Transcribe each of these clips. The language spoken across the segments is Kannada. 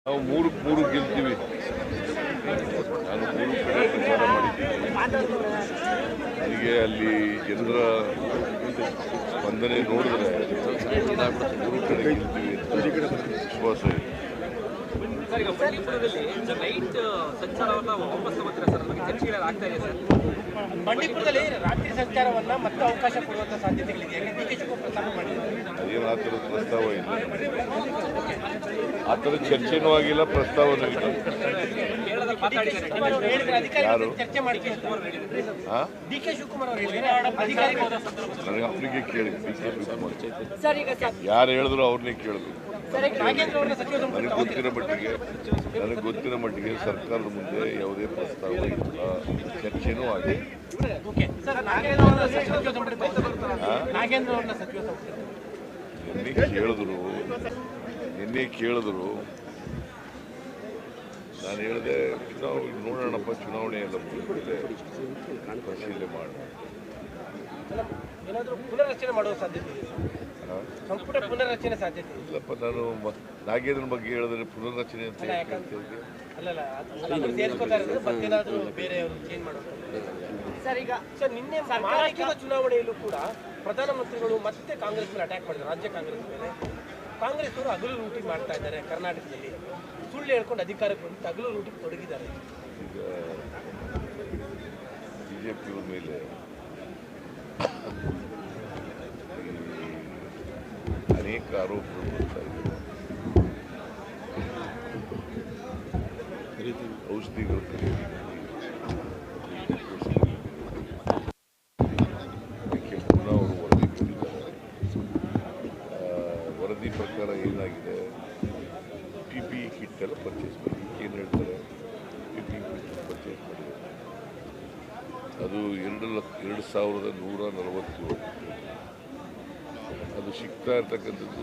ನಾವು ಮೂರಕ್ಕೆ ಮೂರು ಗೆಲ್ತೀವಿ. ನಾನು ಮೂರು ಕಡೆ ಪ್ರಚಾರ ಮಾಡಿದ್ದೀನಿ. ನನಗೆ ಅಲ್ಲಿ ಜನರ ಸ್ಪಂದನೆ ನೋಡಿದ್ರೆ ಮೂರು ಕಡೆ ಗೆಲ್ತೀವಿ ಅಂತ ವಿಶ್ವಾಸ ಇದೆ. ಬಂಡೀಪುರದಲ್ಲಿ ರಾತ್ರಿ ಸಂಚಾರವನ್ನ ಮತ್ತೆ ಅವಕಾಶ ಕೊಡುವಂತ ಸಾಧ್ಯತೆಗಳಿದೆ. ಅದೇನು ಆ ಥರದ ಪ್ರಸ್ತಾವ ಇಲ್ಲ, ಆ ಥರದ ಚರ್ಚೆನೂ ಆಗಿಲ್ಲ, ಪ್ರಸ್ತಾವನೂ ಇಲ್ಲ. ಯಾರು ಡಿ ಕೆ ಶಿವಕುಮಾರ್ ನನಗೆ ಅವರಿಗೆ ಕೇಳಿ, ಡಿ ಕೆ ಶಿವಕುಮಾರ್ ಯಾರು ಹೇಳಿದ್ರು ಅವ್ರನ್ನೇ ಕೇಳಿದ್ರು. ನನಗೆ ಗೊತ್ತಿರೋ ಮಟ್ಟಿಗೆ ಸರ್ಕಾರದ ಮುಂದೆ ಯಾವುದೇ ಪ್ರಸ್ತಾವ ಇಲ್ಲ, ಚರ್ಚೆನೂ ಆಗಿದೆ. ನಿನ್ನೆ ಕೇಳಿದ್ರು ನಾನು ಹೇಳಿದೆ ನೋಡೋಣಪ್ಪ, ಚುನಾವಣೆ ಎಲ್ಲ ಮುಗಿದ್ಮೇಲೆ ಪರಿಶೀಲನೆ ಮಾಡೋಣ. ಪುನರ್ರಚನೆ ಮಾಡುವ ಸಾಧ್ಯತೆ ಸಂಪುಟ ಪುನರ್ರಚನೆ ಸಾಧ್ಯತೆ ಇಲ್ಲಪ್ಪ. ನಾನು ನಾಗೇಂದ್ರನ ಬಗ್ಗೆ ಹೇಳಿದ್ರೆ ಪುನರ್ರಚನೆ ಅಂತ ಸರ್, ಈಗ ಸರ್ ನಿನ್ನೆ ಮಹಾರಾಷ್ಟ್ರದ ಚುನಾವಣೆಯಲ್ಲೂ ಕೂಡ ಪ್ರಧಾನಮಂತ್ರಿಗಳು ಮತ್ತೆ ಕಾಂಗ್ರೆಸ್ ಮೇಲೆ ಅಟ್ಯಾಕ್ ಮಾಡಿದ್ದಾರೆ. ರಾಜ್ಯ ಕಾಂಗ್ರೆಸ್ ಮೇಲೆ ಕಾಂಗ್ರೆಸ್ ಅವರು ಹಗಲು ಲೂಟಿ ಮಾಡ್ತಾ ಇದ್ದಾರೆ. ಕರ್ನಾಟಕದಲ್ಲಿ ಸುಳ್ಳು ಹೇಳ್ಕೊಂಡು ಅಧಿಕಾರಕ್ಕೆ ಬಂದು ಹಗಲು ಲೂಟಿಗೆ ತೊಡಗಿದ್ದಾರೆ. ಈಗ ಬಿಜೆಪಿಯವ್ರ ಮೇಲೆ ಅನೇಕ ಆರೋಪಗಳು ಬರ್ತಾ ಇದ್ದಾರೆ. ಔಷಧಿಗಳು ಅವರು ವರದಿ ಕೊಟ್ಟಿದ್ದಾರೆ. ವರದಿ ಪ್ರಕಾರ ಏನಾಗಿದೆ, PPE ಕಿಟ್ ಎಲ್ಲ ಪರ್ಚೇಸ್ ಮಾಡಿ, ಏನು ಹೇಳ್ತಾರೆ, PPE ಕಿಟ್ ಪರ್ಚೇಸ್ ಮಾಡಿದ್ದಾರೆ. ಅದು 2,147. ಅದು ಸಿಗ್ತಾ ಇರ್ತಕ್ಕಂಥದ್ದು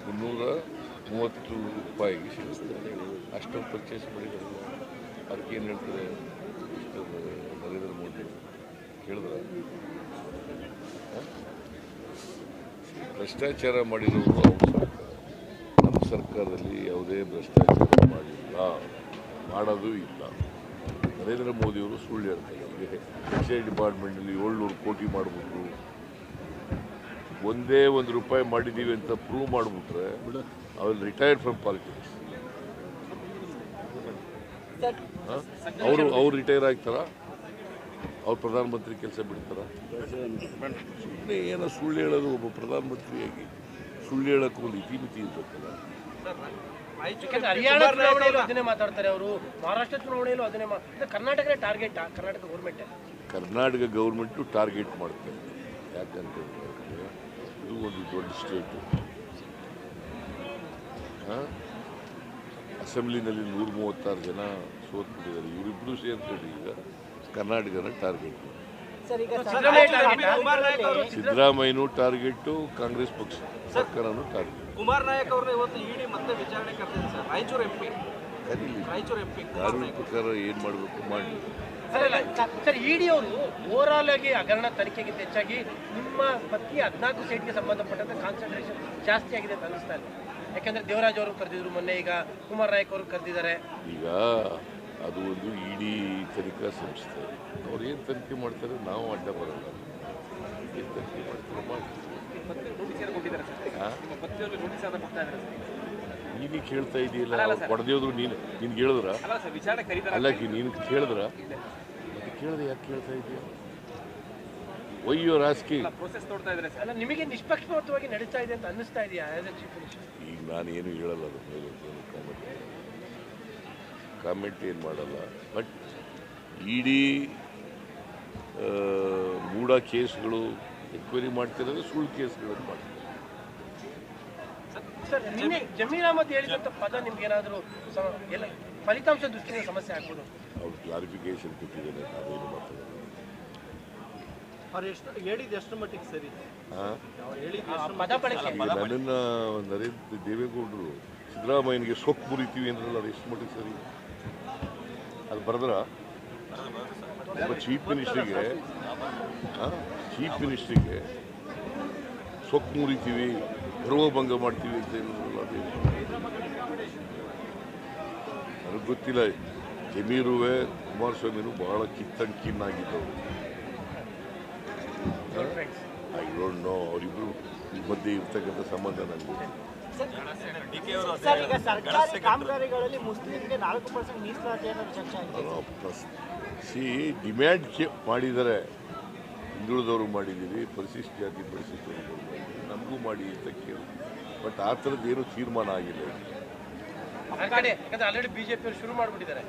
330 ರೂಪಾಯಿಗೆ ಸಿಗುತ್ತೆ. ಅಷ್ಟೊಂದು ಪರ್ಚೇಸ್ ಮಾಡಿದ್ದಾರೆ. ಅದಕ್ಕೆ ಏನು ಹೇಳ್ತಾರೆ ನರೇಂದ್ರ ಮೋದಿ ಕೇಳಿದ್ರೆ, ಭ್ರಷ್ಟಾಚಾರ ಮಾಡಿರೋರು ಅವ್ರ ಸರ್ಕಾರ. ನಮ್ಮ ಸರ್ಕಾರದಲ್ಲಿ ಯಾವುದೇ ಭ್ರಷ್ಟಾಚಾರ ಮಾಡಿಲ್ಲ, ಮಾಡೋದು ಇಲ್ಲ. ನರೇಂದ್ರ ಮೋದಿಯವರು ಸುಳ್ಳು ಹೇಳ್ತಾರೆ. ಎಕ್ಸೈಸ್ ಡಿಪಾರ್ಟ್ಮೆಂಟಲ್ಲಿ 700 ಕೋಟಿ ಮಾಡಿಬಿಟ್ರು, ಒಂದೇ ₹1 ಮಾಡಿದ್ದೀವಿ ಅಂತ ಪ್ರೂವ್ ಮಾಡಿಬಿಟ್ರೆ ಅವ್ರು ರಿಟೈರ್ಡ್ ಫ್ರಮ್ ಪಾಲಿಟಿಕ್ಸ್. ಅವ್ರು ರಿಟೈರ್ ಆಗ್ತಾರ? ಅವ್ರು ಪ್ರಧಾನಮಂತ್ರಿ ಕೆಲಸ ಬಿಡ್ತಾರ? ಸುಮ್ಮನೆ ಏನೋ ಸುಳ್ಳು ಹೇಳೋದು. ಒಬ್ಬ ಪ್ರಧಾನಮಂತ್ರಿಯಾಗಿ ಸುಳ್ಳು ಹೇಳೋಕ್ಕೂ ಒಂದು ಇತಿಮಿತಿ ಇರಬೇಕಲ್ಲ. ಹರಿಯಾಣ ಚುನಾವಣೆಯಲ್ಲೂ ಅದನ್ನೇ ಮಾತಾಡ್ತಾರೆ ಅವರು, ಮಹಾರಾಷ್ಟ್ರ ಚುನಾವಣೆಯಲ್ಲೂ ಅದನ್ನೇ ಕರ್ನಾಟಕನೇ ಟಾರ್ಗೆಟ್. ಕರ್ನಾಟಕ ಗೌರ್ಮೆಂಟು ಟಾರ್ಗೆಟ್ ಮಾಡ್ತಾರೆ. ಯಾಕಂತ ಇದು ಒಂದು ದೊಡ್ಡ ಸ್ಟೇಟು. ಅಸೆಂಬ್ಲಿನಲ್ಲಿ 136 ಜನ ಸೋತ್ಬಿಟ್ಟಿದ್ದಾರೆ. ಇವರಿಬ್ಬರು ಸೇರ್ಕೊಂಡು ಈಗ ಕರ್ನಾಟಕನ ಟಾರ್ಗೆಟ್. ಸಿದ್ದರಾಮಯ್ಯನೂ ಟಾರ್ಗೆಟ್ಟು, ಕಾಂಗ್ರೆಸ್ ಪಕ್ಷ ಸರ್ಕಾರನೂ ಟಾರ್ಗೆಟ್. ಕುಮಾರ್ ನಾಯಕ್ ಅವ್ರನ್ನ ಇವತ್ತು ಇಡಿ ಮತ್ತೆ ವಿಚಾರಣೆ ಕರೆದಿದೆ ಸರ್. ರಾಯಚೂರು MP ಕಾನೂನು ಪ್ರಕಾರ ಏನು ಮಾಡಬೇಕು ಮಾಡಿ. ಸರ್, ಇಡಿ ಅವರು ಓವರಾಲ್ ಆಗಿ ಹಗರಣ ತನಿಖೆಗಿಂತ ಹೆಚ್ಚಾಗಿ ನಿಮ್ಮ ಪತ್ನಿ 14 ಸೀಟ್ಗೆ ಸಂಬಂಧಪಟ್ಟಂತೆ ಕಾನ್ಸಂಟ್ರೇಷನ್ ಜಾಸ್ತಿ ಆಗಿದೆ ಅಂತ ಅನಿಸ್ತಾ ಇಲ್ಲ. ಯಾಕಂದ್ರೆ ದೇವರಾಜ್ ಅವರು ಕರೆದಿದ್ರು ಮೊನ್ನೆ, ಈಗ ಕುಮಾರ್ ನಾಯಕ್ ಅವರು ಕರೆದಿದ್ದಾರೆ. ಈಗ ಅದು ಒಂದು ಇಡಿ ತನಿಖಾ ಸಂಸ್ಥೆ. ಅವ್ರು ಏನು ತನಿಖೆ ಮಾಡ್ತಾರೆ, ನಾವು ಅಡ್ಡ ಬರಲ್ಲ. ಏನು ತನಿಖೆ ಮಾಡ್ತಾರೆ ಮಾಡಿ. ನೀನು ಕೇಳ್ತಾ ಇದೆಯಲ್ಲ, ಹೊಡೆದೇವ್ರು ನೀನು ಹೇಳಿದ್ರ? ಅಲ್ಲ, ನೀನು ಕೇಳಿದ್ರ? ಮತ್ತೆ ಕೇಳಿದೆ ಯಾಕೆ ಕೇಳ್ತಾ ಇದೆಯಾ? ಒಯ್ಯೋ ರಾಜಕೀಯ ನಿಮಗೆ ನಿಷ್ಪಕ್ಷಪಾತವಾಗಿ ನಡೀತಾ ಇದೆ ಅಂತ ಅನ್ನಿಸ್ತಾ ಇದೆಯಾ? ಈಗ ನಾನೇನು ಹೇಳಲ್ಲ, ಅದ್ರ ಮೇಲೆ ಕಾಮೆಂಟ್ ಏನು ಮಾಡಲ್ಲ. ಬಟ್ ಇಡೀ ಮೂಢ ಕೇಸ್ಗಳು ಎನ್ಕ್ವೈರಿ ಮಾಡ್ತಿರೋದು ಸುಳ್ಳು ಕೇಸ್ಗಳನ್ನು ಮಾಡ್ತಾರೆ. ಸರ್, ನಿನ್ನೆ ಜಮೀರ್ ಅಹಮದ್ ಹೇಳಿದಂಥ ಪದ ನಿಮ್ಗೆ ಏನಾದರೂ ಫಲಿತಾಂಶ ದೃಷ್ಟಿಯಿಂದ ಸಮಸ್ಯೆ ಆಗ್ಬೋದು? ಅವ್ರು ಕ್ಲಾರಿಫಿಕೇಶನ್ ಕೊಟ್ಟಿದ್ದಾರೆ, ನಾವೇನು ಮಾತಾಡೋದು. ಹೇಳಿದ್ದು ಎಷ್ಟು ಮಟ್ಟಿಗೆ ಸರಿ? ನನ್ನನ್ನು ನರೇಂದ್ರ ದೇವೇಗೌಡರು ಸಿದ್ದರಾಮಯ್ಯನಿಗೆ ಸೊಕ್ಕು ಮುರಿತೀವಿ ಅಂದ್ರಲ್ಲ, ಅದು ಎಷ್ಟು ಮಟ್ಟಿಗೆ ಸರಿ? ಅದು ಬರೆದ್ರ ಒಬ್ಬ ಚೀಫ್ ಮಿನಿಸ್ಟ್ರಿಗೆ ಸೊಕ್ಕು ಮುರಿತೀವಿ, ಗರ್ವಭಂಗ ಮಾಡ್ತೀವಿ ಅಂತ ಹೇಳಿದ್ರಲ್ಲ, ಅದೇ ನನಗೆ ಗೊತ್ತಿಲ್ಲ. ಜಮೀರುವೆ ಕುಮಾರಸ್ವಾಮಿನೂ ಬಹಳ ಕಿನ್ನಾಗಿದ್ದವರು. ಐ ಡೋಂಟ್ ನೋ ಅವರಿಬ್ಬರು ಮಧ್ಯೆ ಇರ್ತಕ್ಕಂಥ ಸಂಬಂಧ ನನಗೆ. ಸರ್, ಈಗ ಸರ್ಕಾರಿ ಕಾಮಗಾರಿಗಳಲ್ಲಿ ಮುಸ್ಲಿಂಗೆ 4% ಮೀಸಲಾತಿ ಅನ್ನೋದು ಚರ್ಚೆ ಆಗಿದೆ. ಡಿಮ್ಯಾಂಡ್ ಮಾಡಿದರೆ ಹಿಂದುಳಿದವರು ಮಾಡಿದ್ದೀವಿ, ಪರಿಶಿಷ್ಟ ಜಾತಿ ಪರಿಶಿಷ್ಟರು ನಮಗೂ ಮಾಡಿ ಅಂತ ಕೇಳಿ. ಬಟ್ ಆ ಥರದ್ದು ಏನೂ ತೀರ್ಮಾನ ಆಗಿಲ್ಲ. ಯಾಕಂದ್ರೆ ಆಲ್ರೆಡಿ ಬಿಜೆಪಿಯವರು ಶುರು ಮಾಡಿಬಿಟ್ಟಿದ್ದಾರೆ.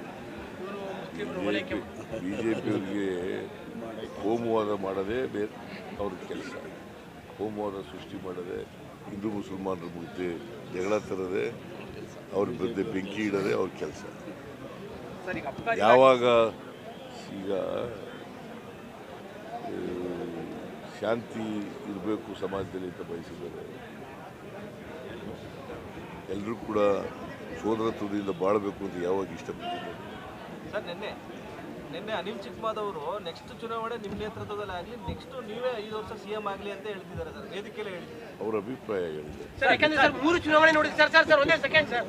ಬಿಜೆಪಿಯವರಿಗೆ ಕೋಮುವಾದ ಮಾಡೋದೇ ಬೇರೆ ಅವ್ರ ಕೆಲಸ. ಕೋಮುವಾದ ಸೃಷ್ಟಿ ಮಾಡೋದೇ, ಹಿಂದೂ ಮುಸಲ್ಮಾನರ ಮಧ್ಯೆ ಜಗಳ ತರದೆ, ಅವ್ರ ಮಧ್ಯೆ ಬೆಂಕಿ ಇಡೋದೇ ಅವ್ರ ಕೆಲಸ. ಯಾವಾಗ ಈಗ ಶಾಂತಿ ಇರಬೇಕು ಸಮಾಜದಲ್ಲಿ ಅಂತ ಬಯಸಿದ್ದಾರೆ, ಎಲ್ಲರೂ ಕೂಡ ಸೋದರತ್ವದಿಂದ ಬಾಳಬೇಕು ಅಂತ ಯಾವಾಗ ಇಷ್ಟಪಟ್ಟಿದ್ದಾರೆ. ಸರ್, ನಿನ್ನೆ ಅನಿಲ್ ಚಿಕ್ಕಮಾದವರು ನೆಕ್ಸ್ಟ್ ಚುನಾವಣೆ ನಿಮ್ಮ ನೇತೃತ್ವದಲ್ಲಿ ಆಗಲಿ, ನೆಕ್ಸ್ಟ್ ನೀವೇ 5 ವರ್ಷ CM ಆಗಲಿ ಅಂತ ಹೇಳ್ತಿದ್ದಾರೆ ಸರ್, ವೇದಿಕೆಯಲ್ಲೇ ಹೇಳಿದ್ದಾರೆ. ಅವರ ಅಭಿಪ್ರಾಯ ಹೇಳಿದೆ. ಸರ್, ಯಾಕಂದ್ರೆ ಸರ್ 3 ಚುನಾವಣೆ ನೋಡಿದ್ರಿ ಸರ್. ಒಂದೇ ಸೆಕೆಂಡ್ ಸರ್.